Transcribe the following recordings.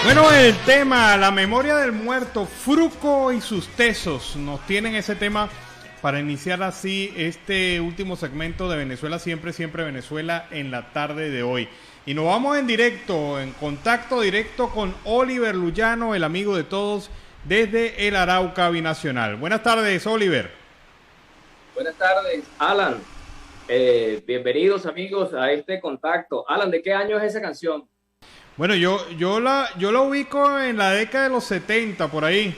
Bueno, el tema, la memoria del muerto, Fruco y sus tesos, nos tienen ese tema para iniciar así este último segmento de Venezuela Siempre, Siempre Venezuela en la tarde de hoy. Y nos vamos en directo, en contacto directo con Oliver Luyano, el amigo de todos, desde el Arauca Binacional. Buenas tardes, Oliver. Buenas tardes, Alan. Bienvenidos amigos a este contacto. Alan, ¿de qué año es esa canción? Bueno, yo la ubico en la década de los 70, por ahí.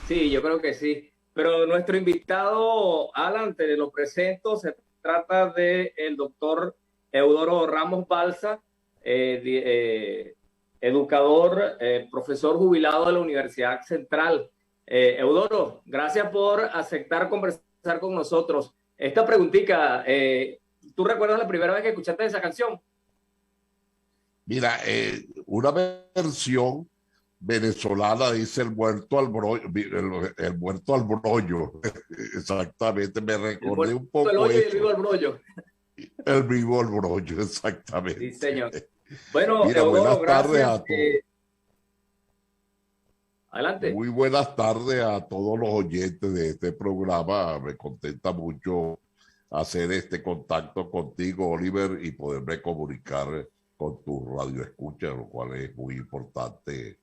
Sí, yo creo que sí. Pero nuestro invitado, Alan, te lo presento. Se trata de el doctor Eudoro Ramos Balsa, educador, profesor jubilado de la Universidad Central. Eudoro, gracias por aceptar conversar con nosotros. Esta preguntita, ¿tú recuerdas la primera vez que escuchaste esa canción? Mira, una versión venezolana dice el muerto al brollo, el muerto al brollo. Exactamente, me recordé un poco el hoyo eso. y el vivo al brollo. El vivo al brollo, exactamente. Sí, señor. Bueno, mira, buenas tardes a todos. Adelante. Muy buenas tardes a todos los oyentes de este programa. Me contenta mucho hacer este contacto contigo, Oliver, y poderme comunicar con tu radio escucha, lo cual es muy importante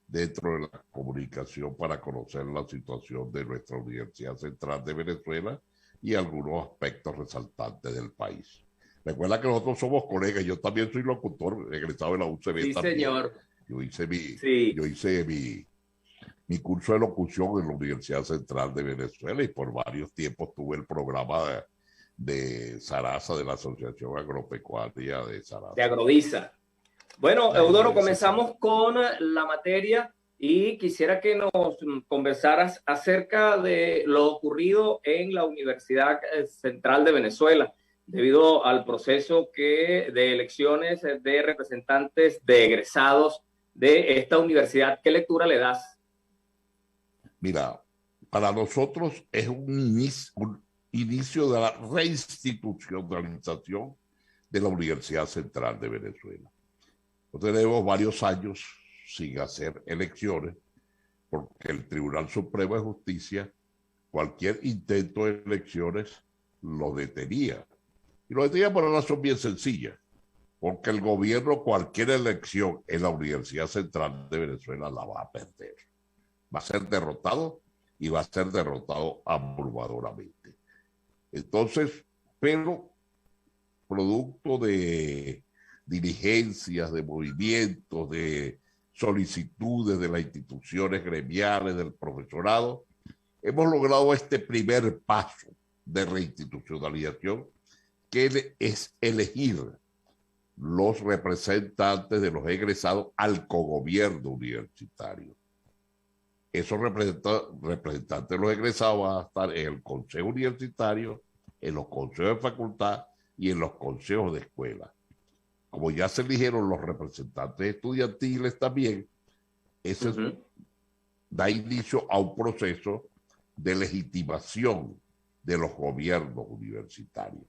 dentro de la comunicación para conocer la situación de nuestra Universidad Central de Venezuela y algunos aspectos resaltantes del país. Recuerda que nosotros somos colegas, yo también soy locutor, egresado de la UCB. Sí, también. Señor. Yo hice mi curso de locución en la Universidad Central de Venezuela y por varios tiempos tuve el programa de Sarasa, de la Asociación Agropecuaria de Sarasa. De Agrovisa. Bueno, Eudoro, comenzamos con la materia y quisiera que nos conversaras acerca de lo ocurrido en la Universidad Central de Venezuela, debido al proceso de elecciones de representantes de egresados de esta universidad. ¿Qué lectura le das? Mira, para nosotros es un inicio de la reinstitucionalización de la Universidad Central de Venezuela. Tenemos varios años sin hacer elecciones porque el Tribunal Supremo de Justicia cualquier intento de elecciones lo detenía. Y lo detenía por una razón bien sencilla, porque el gobierno cualquier elección en la Universidad Central de Venezuela la va a perder. Va a ser derrotado y va a ser derrotado abrumadoramente. Entonces, pero producto de diligencias, de movimientos, de solicitudes de las instituciones gremiales, del profesorado, hemos logrado este primer paso de reinstitucionalización, que es elegir los representantes de los egresados al cogobierno universitario. Esos representantes de los egresados van a estar en el consejo universitario, en los consejos de facultad y en los consejos de escuela. Como ya se eligieron los representantes estudiantiles también, eso da inicio a un proceso de legitimación de los gobiernos universitarios.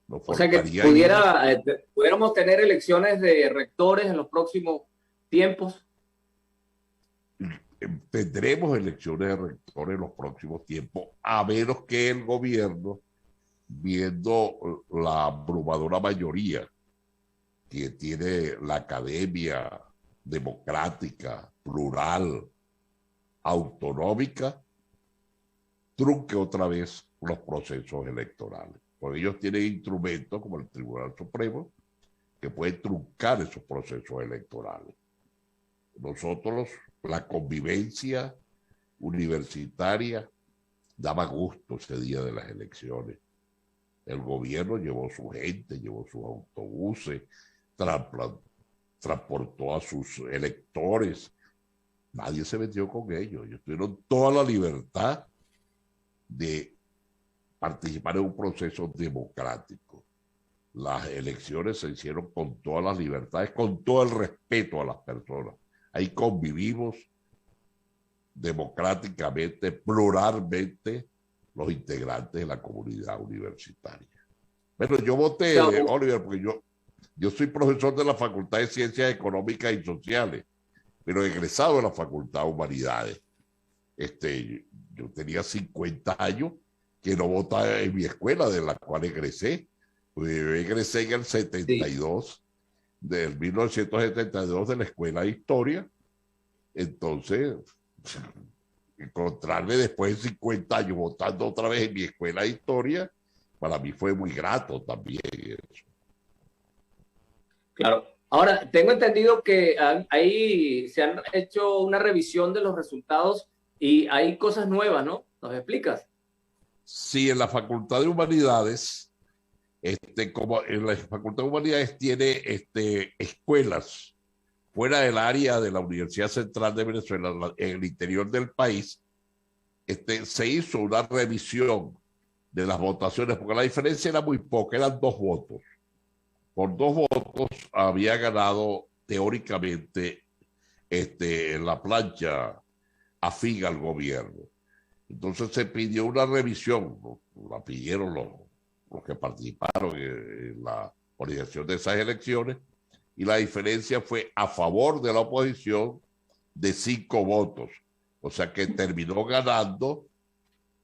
O sea que pudiéramos tener elecciones de rectores en los próximos tiempos. Tendremos elecciones de rectores en los próximos tiempos, a menos que el gobierno, viendo la abrumadora mayoría que tiene la academia democrática, plural, autonómica, trunque otra vez los procesos electorales. Porque ellos tienen instrumentos como el Tribunal Supremo que pueden truncar esos procesos electorales. Nosotros, la convivencia universitaria, daba gusto ese día de las elecciones. El gobierno llevó su gente, llevó sus autobuses, transportó a sus electores. Nadie se metió con ellos. Ellos tuvieron toda la libertad de participar en un proceso democrático. Las elecciones se hicieron con todas las libertades, con todo el respeto a las personas. Ahí convivimos democráticamente, pluralmente, los integrantes de la comunidad universitaria. Pero yo voté, Oliver, porque Yo soy profesor de la Facultad de Ciencias Económicas y Sociales, pero egresado de la Facultad de Humanidades. Yo tenía 50 años que no votaba en mi escuela, de la cual egresé. Pues yo egresé en el 72, del 1972 de la Escuela de Historia. Entonces, encontrarme después de 50 años votando otra vez en mi escuela de historia, para mí fue muy grato también eso. Claro. Ahora, tengo entendido que ahí se han hecho una revisión de los resultados y hay cosas nuevas, ¿no? ¿Nos explicas? Sí, en la Facultad de Humanidades, como en la Facultad de Humanidades tiene escuelas fuera del área de la Universidad Central de Venezuela, en el interior del país, se hizo una revisión de las votaciones, porque la diferencia era muy poca, eran 2 votos. Por 2 votos había ganado teóricamente la plancha afín al gobierno. Entonces se pidió una revisión, la pidieron los que participaron en la organización de esas elecciones, y la diferencia fue a favor de la oposición de 5 votos. O sea que terminó ganando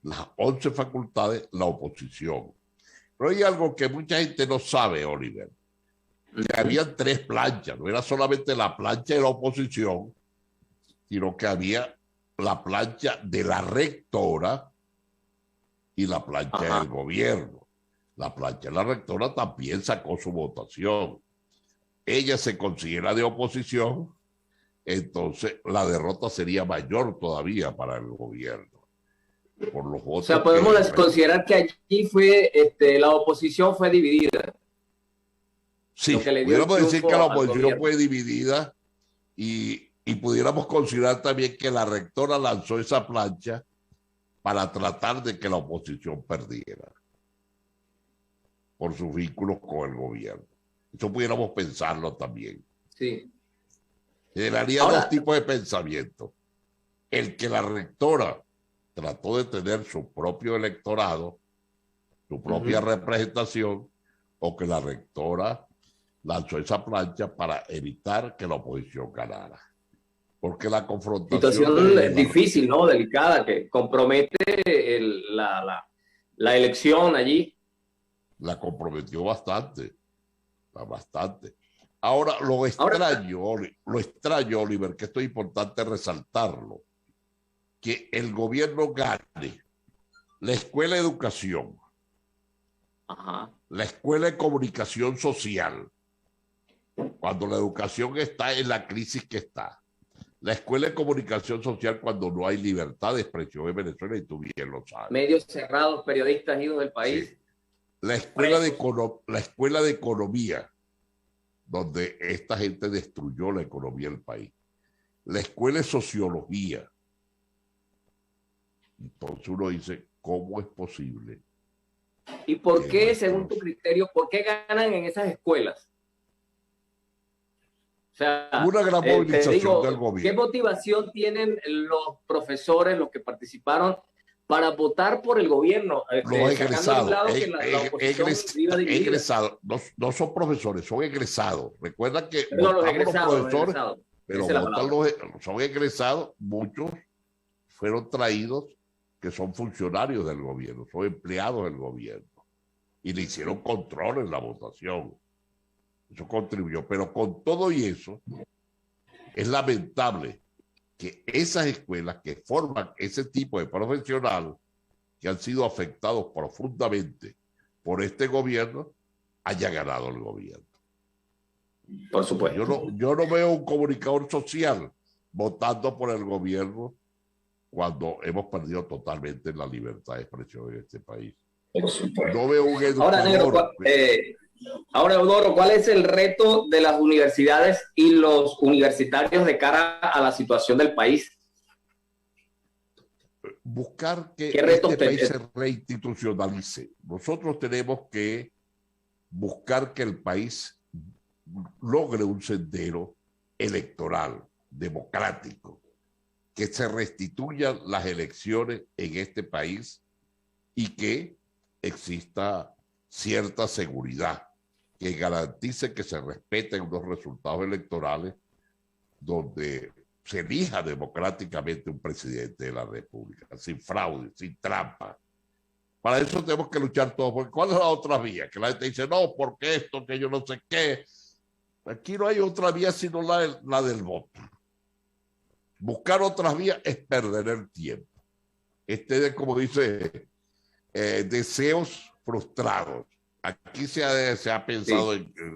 las 11 facultades la oposición. Pero hay algo que mucha gente no sabe, Oliver, que había 3 planchas, no era solamente la plancha de la oposición, sino que había la plancha de la rectora y la plancha del gobierno. La plancha de la rectora también sacó su votación. Ella se considera de oposición, entonces la derrota sería mayor todavía para el gobierno. Por los votos. O sea, podemos considerar que allí fue, la oposición fue dividida. Sí, pudiéramos decir que la oposición fue dividida y pudiéramos considerar también que la rectora lanzó esa plancha para tratar de que la oposición perdiera por sus vínculos con el gobierno. Eso pudiéramos pensarlo también. Sí. Generaría 2 tipos de pensamiento. El que la rectora trató de tener su propio electorado, su propia representación, o que la rectora lanzó esa plancha para evitar que la oposición ganara. Porque la confrontación... Situación difícil, ¿no? Delicada, que compromete la elección allí. La comprometió bastante. Bastante. Ahora, lo extraño, Oliver, que esto es importante resaltarlo, que el gobierno gane la Escuela de Educación, la Escuela de Comunicación Social, cuando la educación está en la crisis que está, la Escuela de Comunicación Social cuando no hay libertad de expresión en Venezuela, y tú bien lo sabes. Medios cerrados, periodistas idos del país. Sí. La Escuela de Economía, donde esta gente destruyó la economía del país. La Escuela de Sociología. Entonces uno dice, ¿cómo es posible? ¿Y por qué, según tu criterio, por qué ganan en esas escuelas? O sea, una gran movilización del gobierno. ¿Qué motivación tienen los profesores, los que participaron, para votar por el gobierno? Los egresados, no son profesores, son egresados. Recuerda que los profesores, pero son egresados, muchos fueron traídos que son funcionarios del gobierno, son empleados del gobierno, y le hicieron control en la votación. Eso contribuyó, pero con todo y eso, es lamentable que esas escuelas que forman ese tipo de profesional, que han sido afectados profundamente por este gobierno, haya ganado el gobierno. Por supuesto. Yo no veo un comunicador social votando por el gobierno cuando hemos perdido totalmente la libertad de expresión en este país. No veo un educador. Ahora, Eudoro, ¿cuál es el reto de las universidades y los universitarios de cara a la situación del país? Buscar que este país se reinstitucionalice. Nosotros tenemos que buscar que el país logre un sendero electoral, democrático, que se restituyan las elecciones en este país y que exista cierta seguridad, que garantice que se respeten unos resultados electorales donde se elija democráticamente un presidente de la República, sin fraude, sin trampa. Para eso tenemos que luchar todos, porque ¿cuál es la otra vía? Que la gente dice, no, porque esto, que yo no sé qué. Aquí no hay otra vía sino la del voto. Buscar otras vías es perder el tiempo. Como dice, deseos frustrados. Aquí se ha pensado,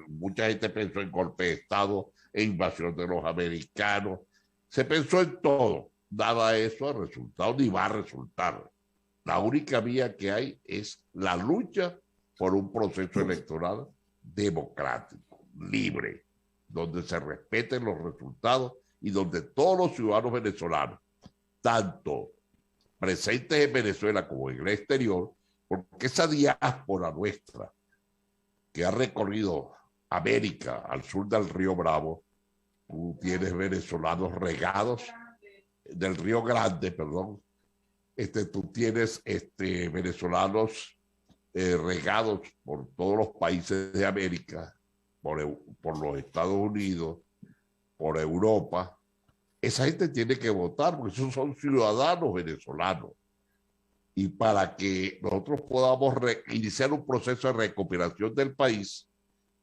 mucha gente pensó en golpe de Estado, en invasión de los americanos. Se pensó en todo. Nada de eso ha resultado ni va a resultar. La única vía que hay es la lucha por un proceso electoral democrático, libre, donde se respeten los resultados y donde todos los ciudadanos venezolanos, tanto presentes en Venezuela como en el exterior, porque esa diáspora nuestra que ha recorrido América al sur del río Bravo, tú tienes venezolanos regados, del Río Grande, perdón, tú tienes venezolanos regados por todos los países de América, por los Estados Unidos, por Europa. Esa gente tiene que votar porque esos son ciudadanos venezolanos. Y para que nosotros podamos iniciar un proceso de recuperación del país,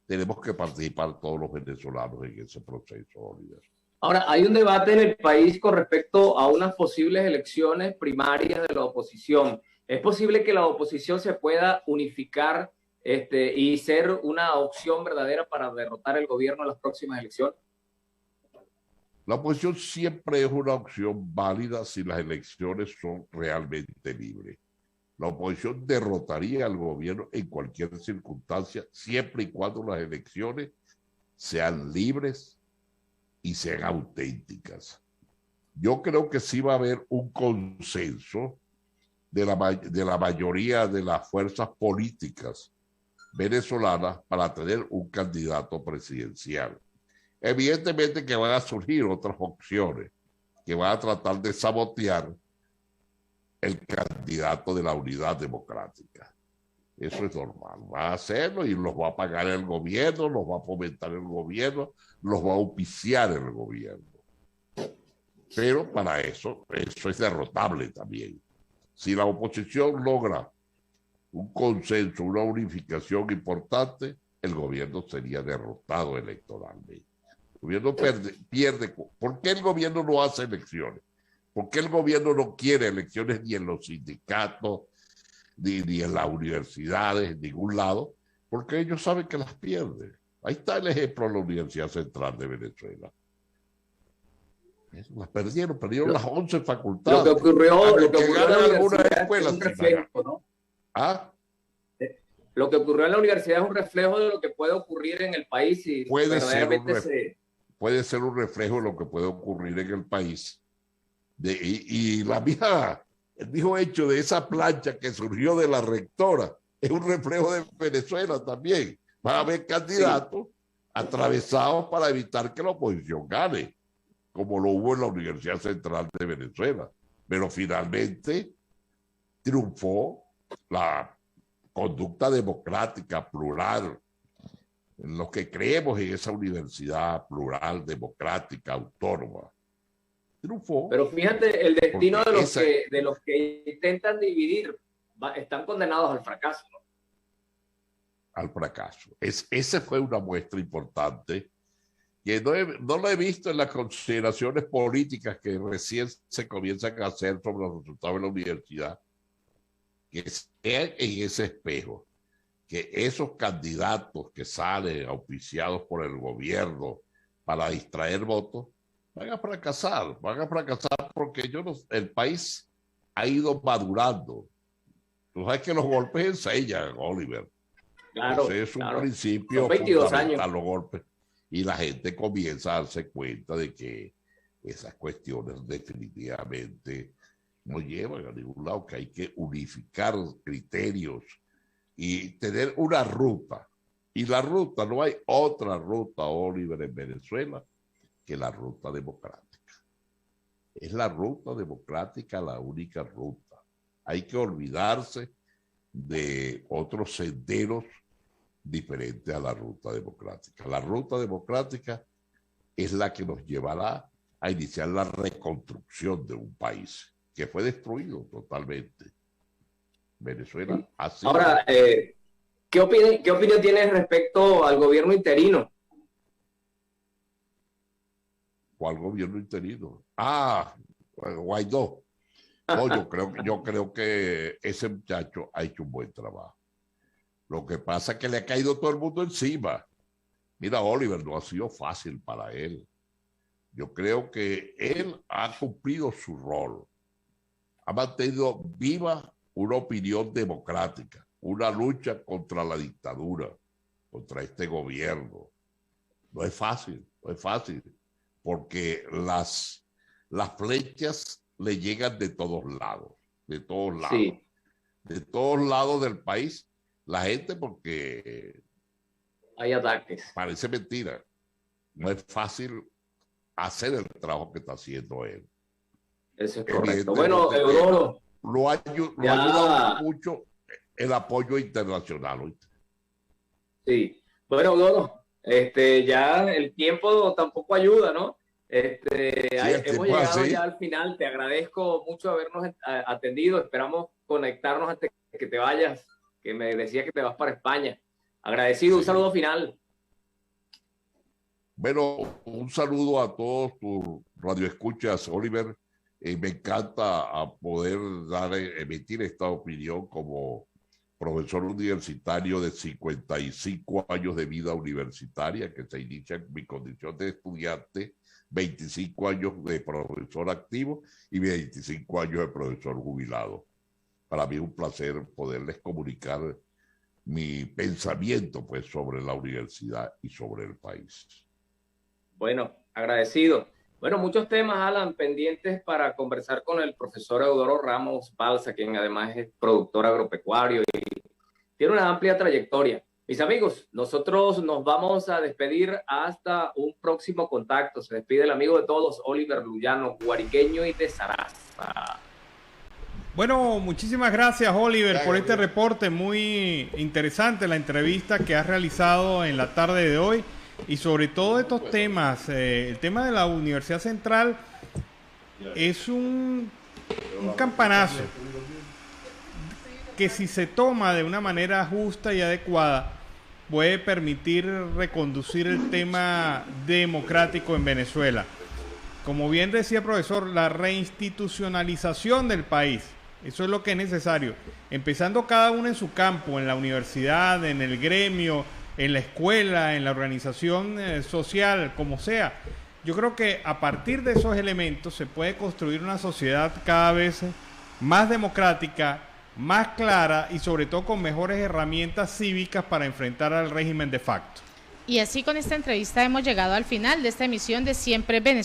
tenemos que participar todos los venezolanos en ese proceso, Oliver. Ahora, hay un debate en el país con respecto a unas posibles elecciones primarias de la oposición. ¿Es posible que la oposición se pueda unificar y ser una opción verdadera para derrotar el gobierno en las próximas elecciones? La oposición siempre es una opción válida si las elecciones son realmente libres. La oposición derrotaría al gobierno en cualquier circunstancia, siempre y cuando las elecciones sean libres y sean auténticas. Yo creo que sí va a haber un consenso de la mayoría de las fuerzas políticas venezolanas para tener un candidato presidencial. Evidentemente que van a surgir otras opciones que van a tratar de sabotear el candidato de la Unidad Democrática. Eso es normal. Va a hacerlo y los va a pagar el gobierno, los va a fomentar el gobierno, los va a auspiciar el gobierno. Pero para eso es derrotable también. Si la oposición logra un consenso, una unificación importante, el gobierno sería derrotado electoralmente. El gobierno pierde. ¿Por qué el gobierno no hace elecciones? ¿Por qué el gobierno no quiere elecciones ni en los sindicatos, ni en las universidades, en ningún lado? Porque ellos saben que las pierden. Ahí está el ejemplo de la Universidad Central de Venezuela. Las perdieron las 11 facultades. Lo que ocurrió en la universidad es un reflejo, ¿no? ¿Ah? Lo que ocurrió en la universidad es un reflejo de lo que puede ocurrir en el país y puede ser un reflejo de lo que puede ocurrir en el país. Y el mismo hecho de esa plancha que surgió de la rectora es un reflejo de Venezuela también. Va a haber candidatos atravesados para evitar que la oposición gane, como lo hubo en la Universidad Central de Venezuela. Pero finalmente triunfó la conducta democrática, plural, en los que creemos en esa universidad plural, democrática, autónoma. Triunfó. Pero fíjate, el destino de los que intentan dividir están condenados al fracaso, ¿no? Al fracaso. Esa fue una muestra importante que no lo he visto en las consideraciones políticas que recién se comienzan a hacer sobre los resultados de la universidad, que sean en ese espejo, que esos candidatos que salen auspiciados por el gobierno para distraer votos, van a fracasar porque el país ha ido madurando. Tú sabes que los golpes enseñan, Oliver. Claro, ese es un principio fundamental, los golpes. Y la gente comienza a darse cuenta de que esas cuestiones definitivamente no llevan a ningún lado, que hay que unificar criterios y tener una ruta. Y la ruta, no hay otra ruta, Oliver, en Venezuela que la ruta democrática. Es la ruta democrática la única ruta. Hay que olvidarse de otros senderos diferente a la ruta democrática. La ruta democrática es la que nos llevará a iniciar la reconstrucción de un país que fue destruido totalmente. Venezuela ha sido... Ahora, ¿qué opinión tienes respecto al gobierno interino? ¿Cuál gobierno interino? Ah, Guaidó. No, yo creo que ese muchacho ha hecho un buen trabajo. Lo que pasa es que le ha caído todo el mundo encima. Mira, Oliver, no ha sido fácil para él. Yo creo que él ha cumplido su rol. Ha mantenido viva una opinión democrática, una lucha contra la dictadura, contra este gobierno. No es fácil, porque las flechas le llegan de todos lados, Sí. de todos lados del país. La gente, porque Hay ataques. parece mentira, no es fácil hacer el trabajo que está haciendo él. Eso es correcto. Bueno, Eudoro. Lo ha ayudado mucho el apoyo internacional. ¿Oíste? Sí. Bueno, Eudoro, ya el tiempo tampoco ayuda, ¿no? Hemos llegado ya al final. Te agradezco mucho habernos atendido. Esperamos conectarnos antes de que te vayas, que me decías que te vas para España. Agradecido, un saludo final. Bueno, un saludo a todos tus radioescuchas, Oliver. Me encanta poder emitir esta opinión como profesor universitario de 55 años de vida universitaria, que se inicia en mi condición de estudiante, 25 años de profesor activo y 25 años de profesor jubilado. Para mí es un placer poderles comunicar mi pensamiento, pues, sobre la universidad y sobre el país. Bueno, agradecido. Bueno, muchos temas, Alan, pendientes para conversar con el profesor Eudoro Ramos Balsa, quien además es productor agropecuario y tiene una amplia trayectoria. Mis amigos, nosotros nos vamos a despedir hasta un próximo contacto. Se despide el amigo de todos, Oliver Luyano, guariqueño y de Saraza. Bueno, muchísimas gracias, Oliver, por este reporte. Muy interesante la entrevista que has realizado en la tarde de hoy. Y sobre todo estos temas, el tema de la Universidad Central es un campanazo que, si se toma de una manera justa y adecuada, puede permitir reconducir el tema democrático en Venezuela. Como bien decía el profesor, la reinstitucionalización del país, eso es lo que es necesario, empezando cada uno en su campo, en la universidad, en el gremio, en la escuela, en la organización social, como sea. Yo creo que a partir de esos elementos se puede construir una sociedad cada vez más democrática, más clara y sobre todo con mejores herramientas cívicas para enfrentar al régimen de facto. Y así, con esta entrevista hemos llegado al final de esta emisión de Siempre Venezuela.